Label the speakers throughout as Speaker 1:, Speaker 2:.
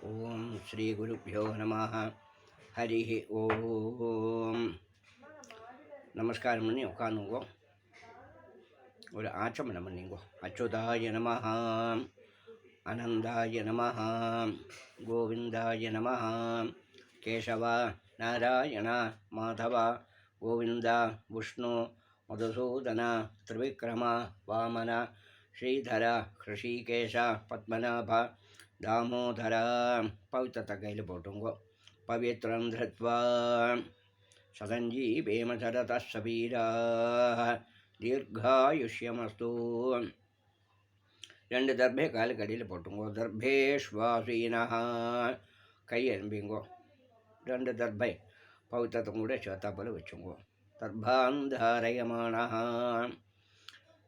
Speaker 1: ஓம் ஸ்ரீ குருப்பியோ நம. ஹரி ஓம். நமஸ்காரம் பண்ணி உட்காந்துங்கோ. ஒரு ஆச்சமனம் பண்ணிங்கோ. அச்சுதாய நம, அனந்தாய நம, கோவிந்தாய நம, கேசவ நாராயண மாதவ கோவிந்த விஷ்ணு மதுசூதன திரிவிக்ரம வாமன ஸ்ரீதர ஹிருஷிகேஷ பத்மநாப தாமோதர. பவித்திரத்தை கையில் போட்டுங்கோ. பவித்ரம் திருத்வா சதஞ்சீவேம சரத சபீரா தீர்காயுஷ்யமஸ்து. ரெண்டு தர்பே காலுக்கு அடியில் போட்டுங்கோ. தர்பேஷ்வாசீனா கை எலும்பிங்கோ. ரெண்டு தர்பை பவித்திரத்தை கூட சேர்த்தாப்பில் வச்சுங்கோ. தர்பாந்தாரயமான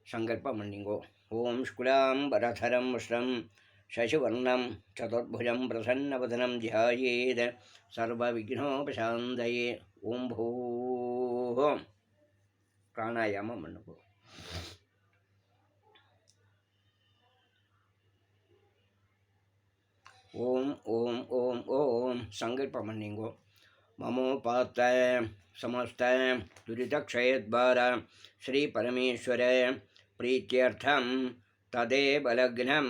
Speaker 1: சங்கல்பம் பண்ணிங்கோ. ஓம் ஸ்குலாம்பரதரம் விஷ்ணம் சசிவர்ணம் சதுர்புஜம் பிரசன்னவதனம் தியாயேத் சர்வவிக்னோபசாந்தயே. ஓம் பூம். பிராணாயாமம் பண்ணுங்கோ. ஓம் ஓம் ஓம் ஓம் சங்கல்பம் பண்ணிங்கோ. மமோபாத்த समस्त दुरितक्षयद्वार श्री परमेश्वर प्रीत्यर्थं तदेव लग्नं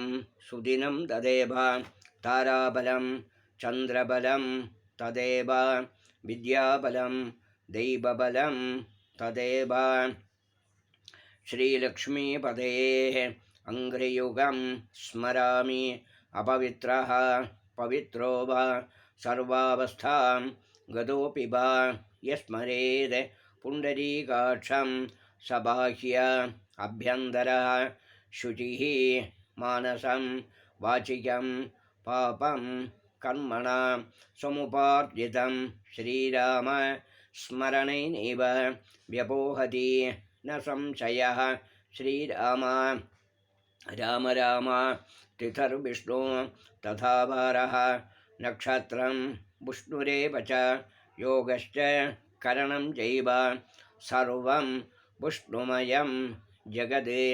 Speaker 1: सुदिनं तदेव ताराबलं चंद्रबलं तदेव विद्याबलं दैवबलं तदेव श्रीलक्ष्मीपदे अंघ्रियुगं स्मरामि अपवित्रः पवित्रो वा सर्वावस्थां गतोऽपि वा यस्मरेत् पुण्डरीकाक्षं सबाह्य अभ्यन्तरः शुचिः मानसं वाचिकं पापं कर्मणा समुपार्जितं श्रीराम स्मरणेनैव व्यपोहति न संशयः. श्रीराम राम राम तिथिर्विष्णु तथा वारः नक्षत्रं विष्णुरेव च योगश्च करणं चैव सर्वं विष्णुमयं जगदे.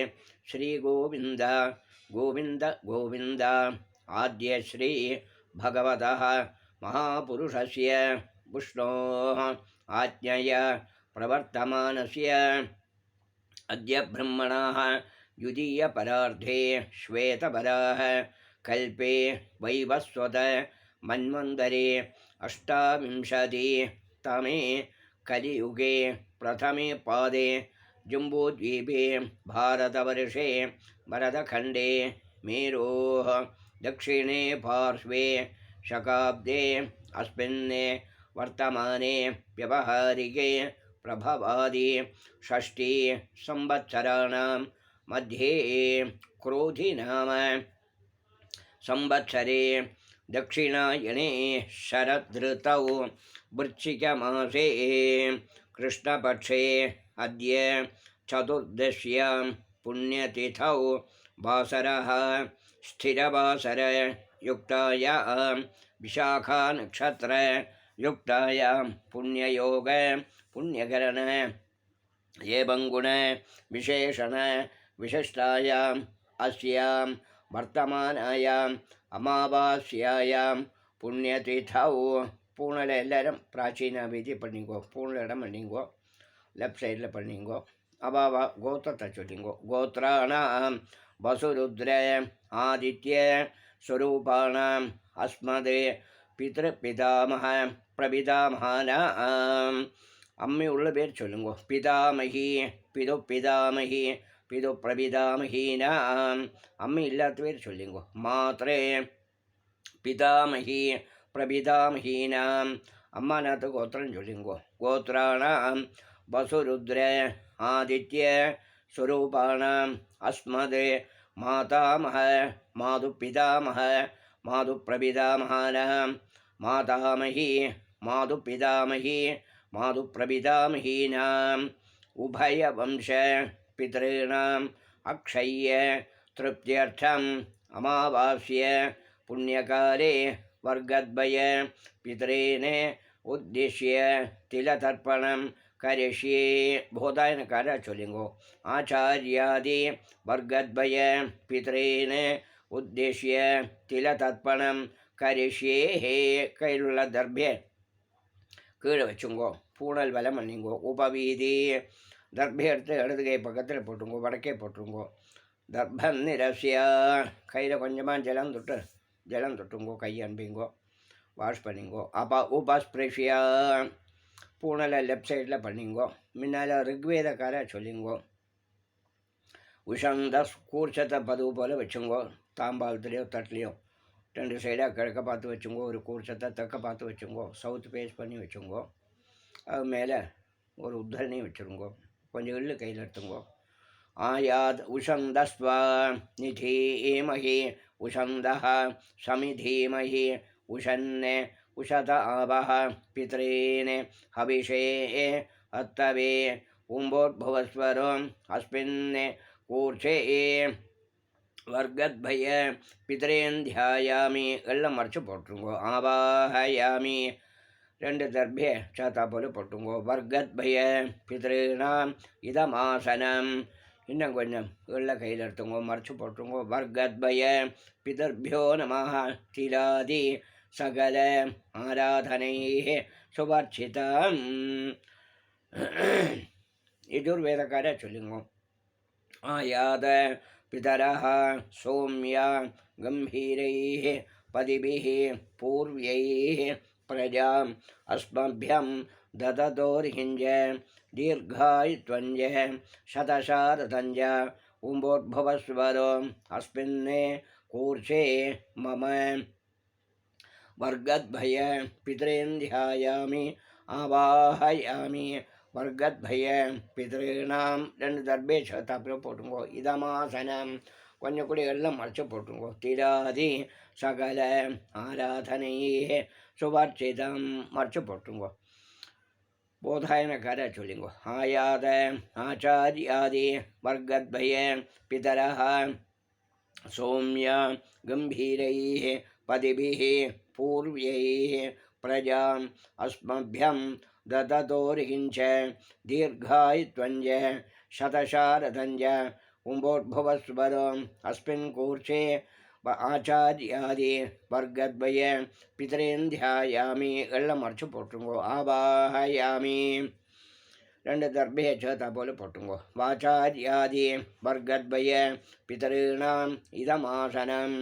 Speaker 1: श्रीगोविन्द गोविन्द गोविन्द आद्य श्री भगवतः महापुरुषस्य विष्णोः आज्ञया प्रवर्तमानस्य अद्य ब्रह्मणः द्वितीयपरार्धे श्वेतपराः कल्पे वैवस्वत मन्वन्तरे अष्टाविंशतितमे कलियुगे प्रथमे पादे जम्बूद्वीपे भारतवर्षे भरतखण्डे मेरोः दक्षिणे पार्श्वे शकाब्दे अस्मिन् वर्तमाने व्यवहारिके प्रभवादि षष्ठी संवत्सराणां मध्ये क्रोधिनाम संवत्सरे दक्षिणायने शरदृतौ वृश्चिकमासे कृष्णपक्षे अद्य चतुर्दश्यां पुण्यतिथौ वासरः स्थिरवासरयुक्तायां विशाखानक्षत्रयुक्तायां पुण्ययोग पुण्यकरण एवं गुण विशेषण विशिष्टायाम् अस्यां वर्तमानायाम् अमावास्यायां पुण्यतिथौ पूर्णल एल्लரும் प्राचीन विधि பண்ணிங்கோ. பூர்ணம் பண்ணிங்கோ. லெஃப்ட் சைடில் பண்ணிங்கோ. அவாவா கோத்திரத்தை சொல்லிங்கோ. கோத்ராணாம் வசுருத்ர ஆதித்ய ஸ்வரூபாணாம் அஸ்மத் பிதృபிதாமஹ பிரபிதாமஹானாம். அம்மி உள்ள பேர் சொல்லுங்கோ. பிதாமகி பிது பிதாமகி பிது பிரபிதாமஹீனாம். அம்மி இல்லாத பேர் சொல்லுங்கோ. மாத்ரே பிதாமகி பிரபிதாமஹீனாம். அம்மாநாத்து கோத்திரம் சொல்லுங்கோ. கோத்ராணாம் வசுருத்ர ஆதித்ய ஸ்வரூபாணாம் அஸ்மத் மாதாமஹ மாது பிதாமஹ மாது பிரபிதாமஹானாம். மாதாமஹி மாது பிதாமஹி மாது பிரபிதாமஹீனாம். உபயவம்ச पितॄणाम् अक्षय्य तृप्त्यर्थम् अमावास्य पुण्यकाले वर्गद्वय पितॄन् उद्दिश्य तिलतर्पणं करिष्ये. बोधायनकार चोलिंगो. आचार्यादि वर्गद्वय पितॄन् उद्दिश्य तिलतर्पणं கரிஷ்யே கையிலுள்ள தர்பே கீழே வச்சுங்கோ. பூனல் வலம் பண்ணிங்கோ. உபவீதி தர்பே எடுத்து இடது கை பக்கத்தில் போட்டுங்கோ, வடக்கே போட்டுருங்கோ. தர்பம் நிரசியா கையில் கொஞ்சமாக ஜலம் தொட்டுங்கோ, கையை அனுப்பிங்கோ, வாஷ் பண்ணிங்கோ. உபஸ்பிரஷியா பூனலை லெஃப்ட் சைடில் பண்ணிங்கோ. முன்னால் ரிக்வேதக்கார சொல்லிங்கோ. உஷந்த கூர்ச்சத்தை பதுவு போல் வச்சுங்கோ. தாம்பாளத்துலேயோ தட்லேயோ 2 சைடாக கிழக்க பார்த்து வச்சுங்கோ. ஒரு கூர்ச்சத்தை தெற்க பார்த்து வச்சுங்கோ. சவுத் ஃபேஸ் பண்ணி வச்சுங்கோ. அது மேலே ஒரு உத்தரணி வச்சுருங்கோ. கொஞ்சம் எள்ளு கையில் எடுத்துங்கோ. ஆயாத் உஷந்தஸ்வ நிதீமஹி உஷந்தஹ சமிதீமஹி உஷன்னே உஷத ஆவஹ பித்ரேனே ஹவிஷே அத்தவே உம்போத்பவஸ்வரம் அஸ்மின்னே கூர்ச்சே வர்கத்பய பிதரேந்தியாயாமி எல்லாம் மறைச்சு போட்டுருங்கோ. ஆவாஹயாமி 2 தர்பே சாத்தா போல போட்டுங்கோ. வர்கத்பய பிதॄணாம் இதமாசனம் இன்னும் கொஞ்சம் எள்ள கையில் எடுத்துங்கோ, மறைச்சு போட்டுருங்கோ. வர்கத்பய பிதர்பியோ நமஹ திலாதி சகல ஆராதனை சுபர்ச்சிதம். யஜுர்வேதக்கார சொல்லுங்கோ. ஆயாத பிதரः சௌம்யா கம்பீரைः பதிபிः பூர்வைः பிரஜாம் அஸ்மभ्यं ददतोर्हिञ्ज दीर्घायुत्वञ्ज शतशारदञ्ज उम्बोद्भवस्वरो अस्मिन्ने कूर्चे मम वर्गद्भय पितरेन्द्यायामि आवाहयामि. வர்கத்பய பிதॄணாம் 2 தர்பே தாப்பில் போட்டுங்கோ. இதமாசனம் கொஞ்சம் கூட எல்லாம் மறைச்சு போட்டுங்கோ. திராதி சகல ஆராதனை சுபர்ச்சிதம் மறைச்சு போட்டுங்கோ. போதாயனக்கார சொல்லிங்கோ. ஆயாத ஆச்சாரியாதி வர்கத்பய பிதரः சௌம்யா கம்பீரைः பதிபிः பூர்வைः பிரஜாம் அஸ்மभ्यं ददतोर्हिञ्च दीर्घायुत्वञ्ज शतशारदञ्ज उम्बोद्भवस्वरो अस्मिन् कूर्चे ஆச்சாரியாதி வர்கத்பய பிதரேந்தியாயாமி எல்லாம் மறைச்சு போட்டுருங்கோ. ஆவாஹயாமி 2 தர்பே சேத்தா போல போட்டுங்கோ. வாச்சாரியாதி வர்கத்பய பிதॄணாம் இதமாசனம்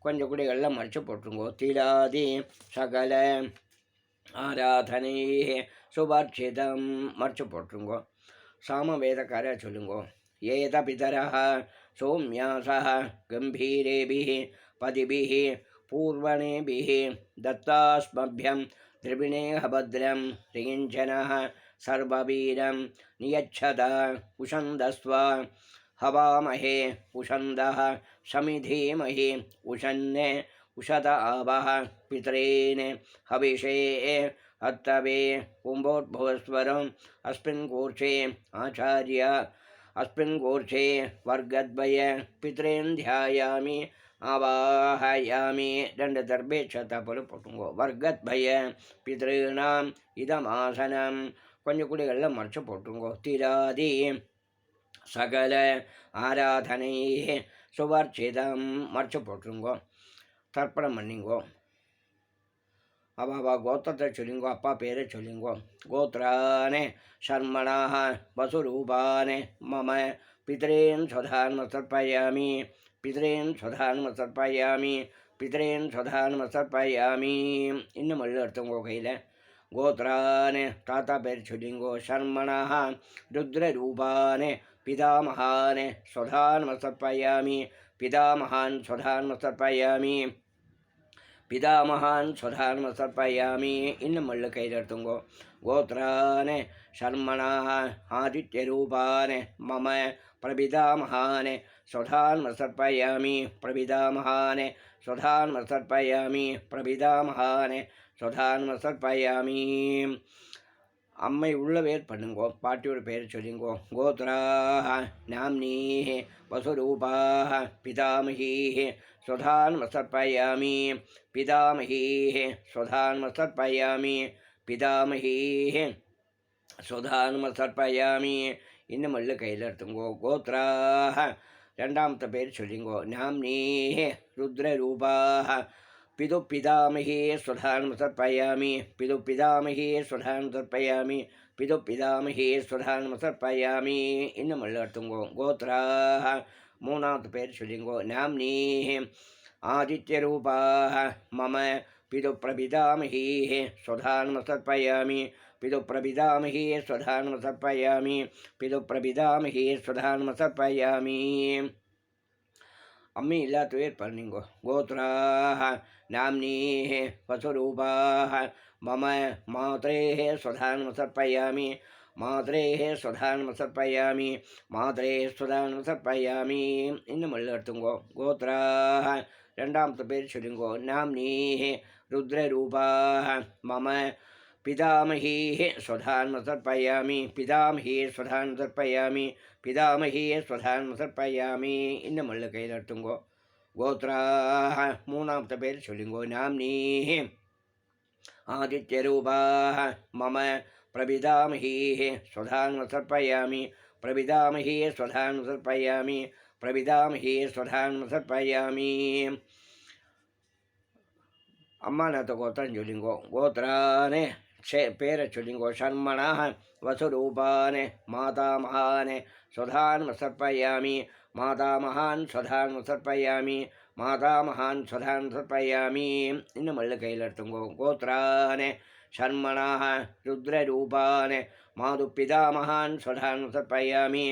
Speaker 1: கொஞ்சம் கூட எல்லாம் மறைச்சு போட்டுருங்கோ. திலாதி சகல ஆராதனை சுபர்ச்சிதம் மறைச்சு போட்டுருங்கோ. சாமவேதக்கார சொல்லுங்கோ. ஏத பிதரः சௌம்யாசः கம்பீரேபிः பதிபிः பூர்வணேபிः दत्तास्मभ्यं द्रविणेह भद्रं ऋञ्जनः सर्ववीरं नियच्छत उषन्दस्व हवामहे उषन्दः समिधीमहि उषन्ने उषत आवः पितरेण हविषे अत्तवे कुम्भोद्भवस्वरम् अस्मिन् कूर्चे आचार्य अस्मिन् कूर्चे वर्गद्वय पितरेन्द्यायामि आवाहयामि 2 दर्बे छता போல போட்டுங்கோ. வர்கத்பய பிதॄணாம் இதமாசனம் கொஞ்சம் கூட எல்லாம் மறைச்சு போட்டுங்கோ. திராதி சகல ஆராதனை சுவர்ச்சிதம் மறைச்சு போட்டுருங்கோ. தர்ப்பணம் பண்ணிங்கோ. அவா கோத்திரத்தை சொல்லிங்கோ. அப்பா பேரை சொல்லிங்கோ. கோத்ரானே சர்மணாः வசுரூபானே மம பிதரேன் ஸ்வதான்ம சர்ப்பயாமி பிதரேன் ஸ்வதான்ம சர்ப்பயாமி பிதரேன் ஸ்வதான்ம சர்ப்பயாமி. இன்னும் மல்லு எடுத்துங்கோ கையில். கோத்ரானே தாத்தா பேர் சொல்லிங்கோ. சர்மணாः ருத்ரரூபானே பிதாமகானே ஸ்வதான்ம சர்ப்பயாமி பிதாமகான் ஸ்வதான்ம சர்ப்பயாமி பிதாமகான் ஸ்வதான்ம சர்ப்பயாமி. இன்னும் மல்லு கையில் எடுத்துங்கோ. கோத்ரானே சர்மணாः ஆதித்யரூபானே மம பிரபிதாமகானே ஸ்வதான்ம சர்ப்பயாமி பிரபிதாமகானே ஸ்வதான்ம சர்ப்பயாமி பிரபிதாமகானே ஸ்வதான்ம சர்ப்பயாமி. அம்மை உள்ள பேர் பண்ணுங்கோ. பாட்டியோட பேர் சொல்லிங்கோ. கோத்ராः நாம்னீः வசுரூபாः பிதாமகீः ஸ்வதான்ம சர்ப்பயாமி பிதாமகீः ஸ்வதான்ம சர்ப்பயாமி பிதாமகீः ஸ்வதான்ம சர்ப்பயாமி. இன்னும் மல்லு கையில் எடுத்துங்கோ. கோத்ராः 2ஆமത്തെ பேர் சொல்லிங்கோ. நாம்னீः ருத்ரரூபாः पितुः पितामही स्वधानं तर्पयामि पितुः पितामही स्वधानं तर्पयामि पितुः पितामही स्वधानं तर्पयामि இன்னும் எடுத்துங்கோ கோத்ராः மூணாவது பேர் சொல்லிங்கோ நாம்னீः आदित्यरूपाः मम पितुप्रपितामहीः स्वधानं तर्पयामि पितुप्रपितामही स्वधानं तर्पयामि पितुप्रपितामही स्वधानं तर्पयामि अम्मी इल्लात वेर पर्निंगो गोत्राः नाम्नीः वसुरूपाः मम मात्रेः स्वधानं तर्पयामि मात्रेः स्वधानं तर्पयामि मात्रेः स्वधानं तर्पयामि இன்னும் எடுத்துங்கோ கோத்ராः ரெண்டாமத்து பேர் சொல்லுங்கோ நாம்னீः रुद्ररूपाः मम पितामहीः स्वधानं तर्पयामि पितामही स्वधानं तर्पयामि पितामही स्वधानं तर्पयामि இன்னும் கையில் எடுத்துங்கோ கோத்ராः மூணாமத்து பேர் சொல்லுங்கோ நாம்னீः आदित्यरूपाः मम प्रपितामहीः स्वधानं तर्पयामि प्रपितामही स्वधानं तर्पयामि प्रपितामही स्वधानं तर्पयामि अम्मानाथ गोत्रं चोलिंगो गोत्राने पेर चोलिंगो शर्मणः वसुरूपाने मातामहाने स्वधानं तर्पयामि मातामहान् स्वधानं तर्पयामि मातामहान् स्वधानं तर्पयामि இன்னும் கையில் எடுத்துங்கோ கோத்ரானே शर्मणः रुद्ररूपाने मातुपितामहान् स्वधानं तर्पयामि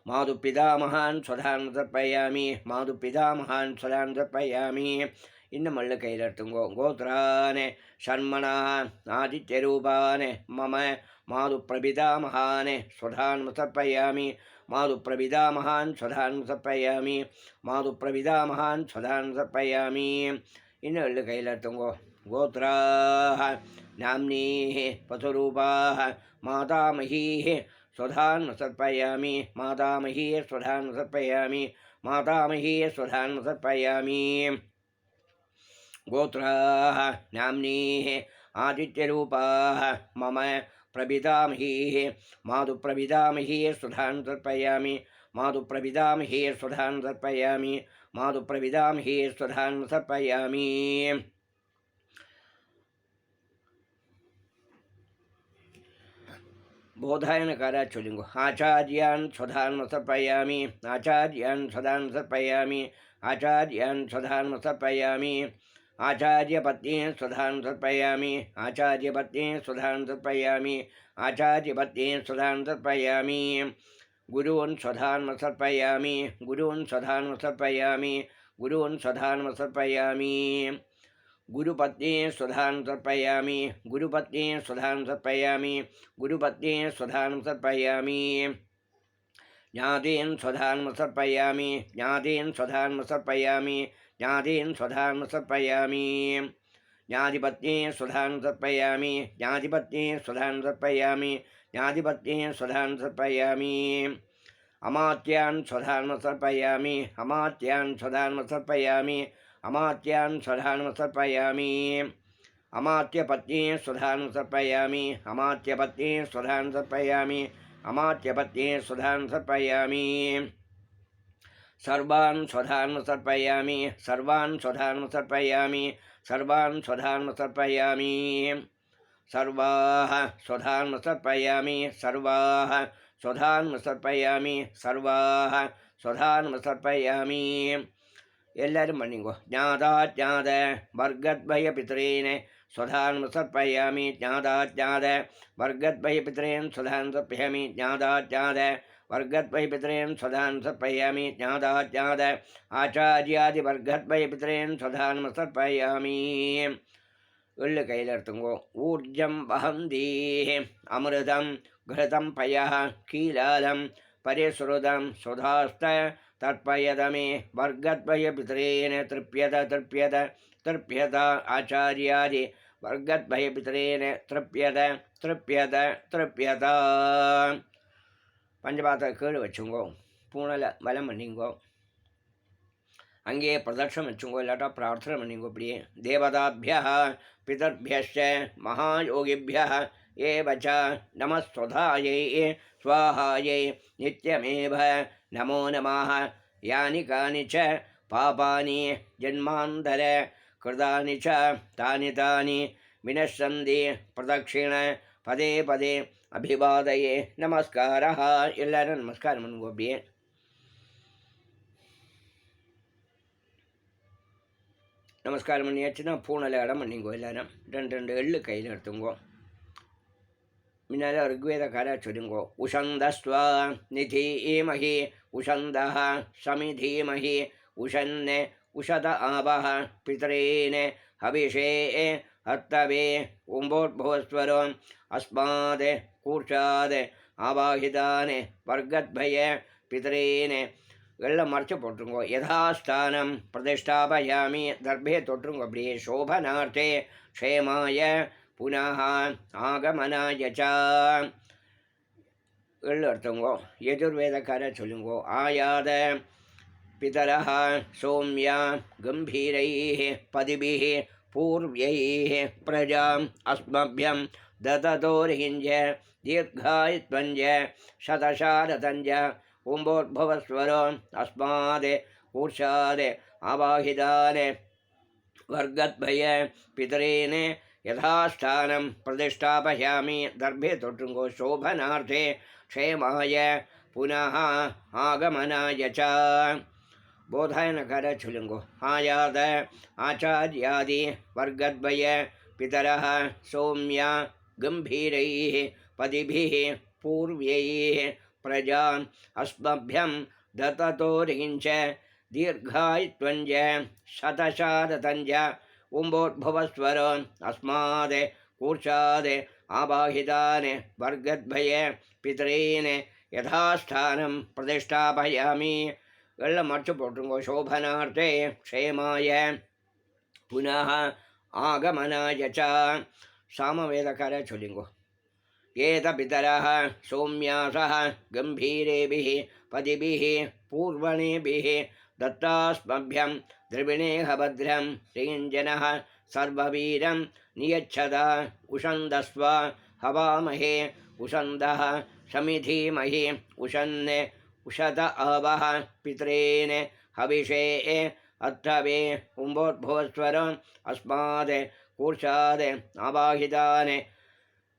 Speaker 1: मातुपितामहान् स्वधानं तर्पयामि मातुपितामहान् स्वधानं तर्पयामि இன்னும் கையில் எடுத்துங்கோ கோத்ரானே शर्मणः आदित्यरूपाने मम मातुप्रपितामहाने स्वधानं तर्पयामि मातुप्रपितामहान् स्वधानं तर्पयामि मातुप्रपितामहान् स्वधानं तर्पयामि இன்னும் கையில் எடுத்துங்கோ गोत्राः नाम्नीः वसुरूपाः मातामहीः स्वधानं तर्पयामि मातामही स्वधानं तर्पयामि मातामही स्वधानं तर्पयामि गोत्राः नाम्नीः आदित्यरूपाः मम प्रपितामहीः मातुप्रपितामही स्वधानं तर्पयामि मातुप्रपितामही स्वधानं तर्पयामि मातुप्रपितामही स्वधानं तर्पयामि बोधायनकारा चोलिंगो आचार्यान् स्वधानं तर्पयामि आचार्यान् स्वधानं तर्पयामि आचार्यान् स्वधानं तर्पयामि आचार्यपत्नीं स्वधानं तर्पयामि आचार्यपत्नीं स्वधानं तर्पयामि आचार्यपत्नीं स्वधानं तर्पयामि गुरून् स्वधानं तर्पयामि गुरून् स्वधानं तर्पयामि गुरून् स्वधानं तर्पयामि गुरुपत्नीं स्वधानं तर्पयामि गुरुपत्नीं स्वधानं तर्पयामि गुरुपत्नीं स्वधानं तर्पयामि ज्ञातीन् स्वधानं तर्पयामि ज्ञातीन् स्वधानं तर्पयामि ज्ञातीन् स्वधानं तर्पयामि ज्ञातिपत्नीं स्वधानं तर्पयामि ज्ञातिपत्नीं स्वधानं तर्पयामि ज्ञातिपत्नीं स्वधानं तर्पयामि अमात्यान् स्वधानं तर्पयामि अमात्यान् स्वधानं तर्पयामि अमात्यान् स्वधानं तर्पयामि अमात्यपत्नीं स्वधानं तर्पयामि अमात्यपत्नीं स्वधानं तर्पयामि अमात्यपत्नीं स्वधानं तर्पयामि सर्वान् स्वधानं तर्पयामि सर्वान् स्वधानं तर्पयामि सर्वान् स्वधानं तर्पयामि सर्वाः स्वधानं तर्पयामि सर्वाः स्वधानं तर्पयामि सर्वाः स्वधानं तर्पयामि எல்லாரும் பண்ணிங்கோ ஞாதாஜாத வர்க்கத்வய பித்ரேன स्वधानं तर्पयामि ज्ञादाज्ञाद वर्गद्वय पितॄन् स्वधानं तर्पयामि ज्ञादाज्ञाद वर्गद्वय पितॄन् स्वधानं तर्पयामि ज्ञादाज्ञाद आचार्यादिवर्गद्वय पितॄन् स्वधानं तर्पयामि उल्ल कैलर्तुंगो ऊर्जं वहन्तीः अमृतं घृतं पयः कीलालं परिश्रुतं सुधास्त तर्पयदमे वर्गद्वय पितॄन् तृप्यत तृप्यत तृप्यत आचार्यादि वर्गद्वय पितॄन् तृप्यत तृप्यत तृप्यत पंचपात्र कीड़ वचुंगो पूणल वलम பண்ணிங்கோ அங்கே பிரதட்சணம் வச்சுங்கோ இல்லாட்டா பிரார்த்தனை பண்ணிங்கோ இப்படியே தேவதாभ्यः पितर्भ्यश्च महायोगिभ्यः एव च नमस्वधायै स्वाहायै नित्यमेव नमो नमः यानि कानि च பாபானி ஜன்மாந்தர கிருதானி ச தானி தானி வினஷந்தி பிரதட்சிண பதே பதே அபிவாதையே நமஸ்காரா. எல்லாரும் நமஸ்காரம் பண்ணுங்க. அப்படியே நமஸ்காரம் பண்ணியாச்சுன்னா பூனலை இடம் பண்ணிங்கோ. எல்லாரும் ரெண்டு ரெண்டு எள்ளு கையில் எடுத்துங்கோ. முன்னால் ருக்வேதக்காரா சொல்லுங்கோ. உஷந்தஸ்வ நிதீமஹி உஷந்த சமிதீமஹி உஷன்ன உஷத ஆபஹ பிதரேன ஹபிஷே ஹத்தவே உம்போத்பவஸ்வரம் அஸ்மாத் கூர்ஷாத் ஆபாஹிதானே வர்கத்பய பிதரேன எல்லாம் மறைச்சு போட்டுருங்கோ. யதாஸ்தானம் பிரதிஷ்டாபயாமி தர்பே தொட்டுருங்கோ. அப்படியே சோபனார்த்தே க்ஷேமாய புனः ஆகமனாய ச எள்ளு எடுத்துங்கோ. யஜுர்வேதக்கார சொல்லுங்கோ. ஆயாத பிதரः சௌமியா கம்பீரைः பதிபிः பூர்வ்யைः பிரஜாம் அஸ்மभ्यं தததோர்ஹிஞ்ச தீர்காயுத்வஞ்ச சதசாரதஞ்ச ஓம்போத்பவஸ்வரம் அஸ்மாத் ஊர்ஷாத் ஆவாஹிதானே வர்கத்பய பிதரேனே யதாஸ்தானம் பிரதிஷ்டாபயாமி தர்பே தொற்றுங்கோ. சோபனார்த்தே க்ஷேமாய புனः ஆகமனாய ச போதாயனக்கார சொல்லுங்கோ. ஆயாத ஆச்சாரியாதி வர்கத்பய பிதரः சௌமியா கம்பீரைः பதிபிः பூர்வ்யைः பிரஜாம் அஸ்மभ्यं தததோர்ஹிஞ்ச தீர்காயுத்வஞ்ச சதசாரதஞ்ச ஓம்போத்பவஸ்வரம் அஸ்மாத் கூர்ஷாத் ஆபாஹிதானே வர்கத்பய பிதரேன யதாஸ்தானம் பிரதிஷ்டாபயாமி எல்லாம் மறைச்சு போட்டுருங்கோ. சோபனார்த்தே க்ஷேமாய புனः ஆகமனாய ச சாமவேதக்கார சொல்லுங்கோ. ஏத பிதரः சௌமியாசः கம்பீரேபிः பதிபிः பூர்வணேபிः दत्तास्मभ्यं द्रविणेह भद्रं श्रीञ्जनः सर्ववीरं नियच्छदा उषन्दस्व हवामहे उषन्दः समिधीमहि उषन्ने उषत आवः पितरेण हविषे अर्थवे उम्बोद्भवस्वरम् अस्मात् कूर्षात् आवाहितान्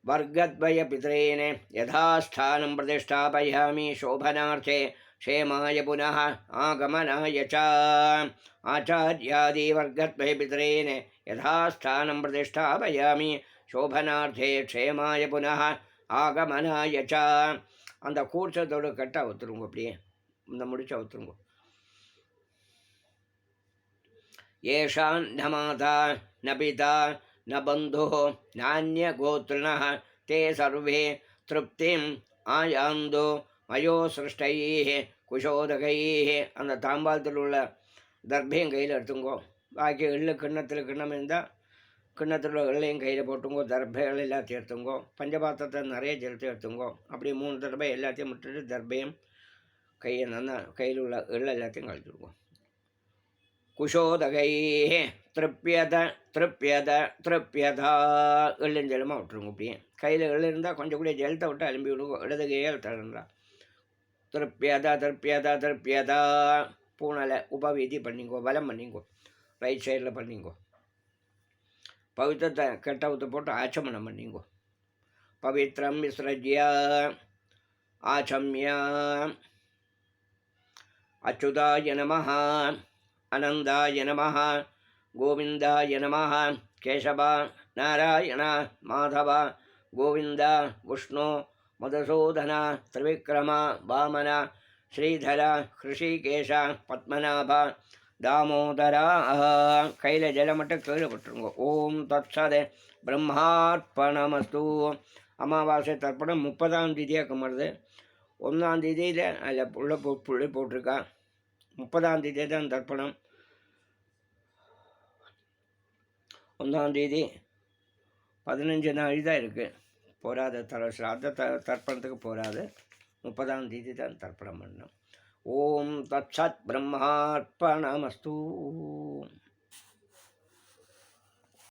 Speaker 1: वर्गद्वय पितरेण यथास्थानं प्रतिष्ठापयामि शोभनार्थे क्षेमाय पुनः आगमनाय च आचार्यादिवर्गद्वय पितरेण यथास्थानं प्रतिष्ठापयामि शोभनार्थे क्षेमाय पुनः ஆகமனாய ச அந்த கூர்ச்சத்தோடு கட்டாக ஒத்துருங்க. அப்படியே இந்த முடிச்சா ஒத்துருங்க. ஏஷான் ந மாதா ந பிதா ந பந்து நானிய கோத்ரிணः தே சர்வே திருப்திம் ஆயாந்து மயோ சிருஷ்டைः குஷோதகைः அந்த தாம்பாளத்தில் உள்ள தர்பையும் கையில் எடுத்துங்கோ. பாக்கி எள்ளு கிண்ணத்தில் கிண்ணம் இருந்தால் கிண்ணத்தில் உள்ள எள்ளையும் கையில் போட்டுங்கோ. தர்பைகள் எல்லாத்தையும் எடுத்துங்கோ. பஞ்சபாத்திரத்தை நிறைய ஜலத்தை எடுத்துங்கோ. அப்படி 3 தடவை எல்லாத்தையும் விட்டுட்டு தர்பையும் கையை நல்லா கையில் உள்ள எள்ளை எல்லாத்தையும் கழிச்சுடுங்கோ. குஷோதகை திருப்பியத திருப்பியத திருப்பியதா எள்ளும் ஜலமாக விட்டுருங்க. அப்படியே கையில் எள்ளு இருந்தால் கொஞ்சம் கூட ஜலத்தை விட்டு அலும்பி விடுங்க. இடது கையால் தரண்டா. திருப்பியதா திருப்பியதா திருப்பியதா பூனலை உபவீதி பண்ணிங்கோ. வலம் பண்ணிங்கோ. ரைட் சைடில் பண்ணிங்கோ. பவித்திரத்தை கெட்டவத்தை போட்டு ஆச்சமனம் பண்ணிங்கோ. பவித்ரம் விஸ்ரஜ்ய ஆச்சம்ய அச்சுதாய நமः அனந்தாய நமः கோவிந்தாய நமः கேசவ நாராயண மாதவ கோவிந்த விஷ்ணு மதுசூதன திரிவிக்ரம வாமன ஸ்ரீதர ஹிருஷிகேஷ பத்மநாப தாமோதரா கையில் ஜலம் மட்டும் கீழே விட்டுருங்க. ஓம் தத்சத் பிரம்மார்ப்பணமஸ்து. அமாவாசை தர்ப்பணம் 30ஆம் தேதியாக கும்பிடுது. 1ஆம் தேதியில் அதில் புள்ளி போட்டிருக்கா. 30ஆம் தேதி தான் தர்ப்பணம். 1ஆம் தேதி 15 நாள் தான் இருக்குது. போராது ஸ்ராத்த தர்ப்பணத்துக்கு போராது. 30ஆம் தேதி தான் தர்ப்பணம் பண்ணணும். ஓம் தத்சத் பிரம்மார்ப்பணமஸ்து.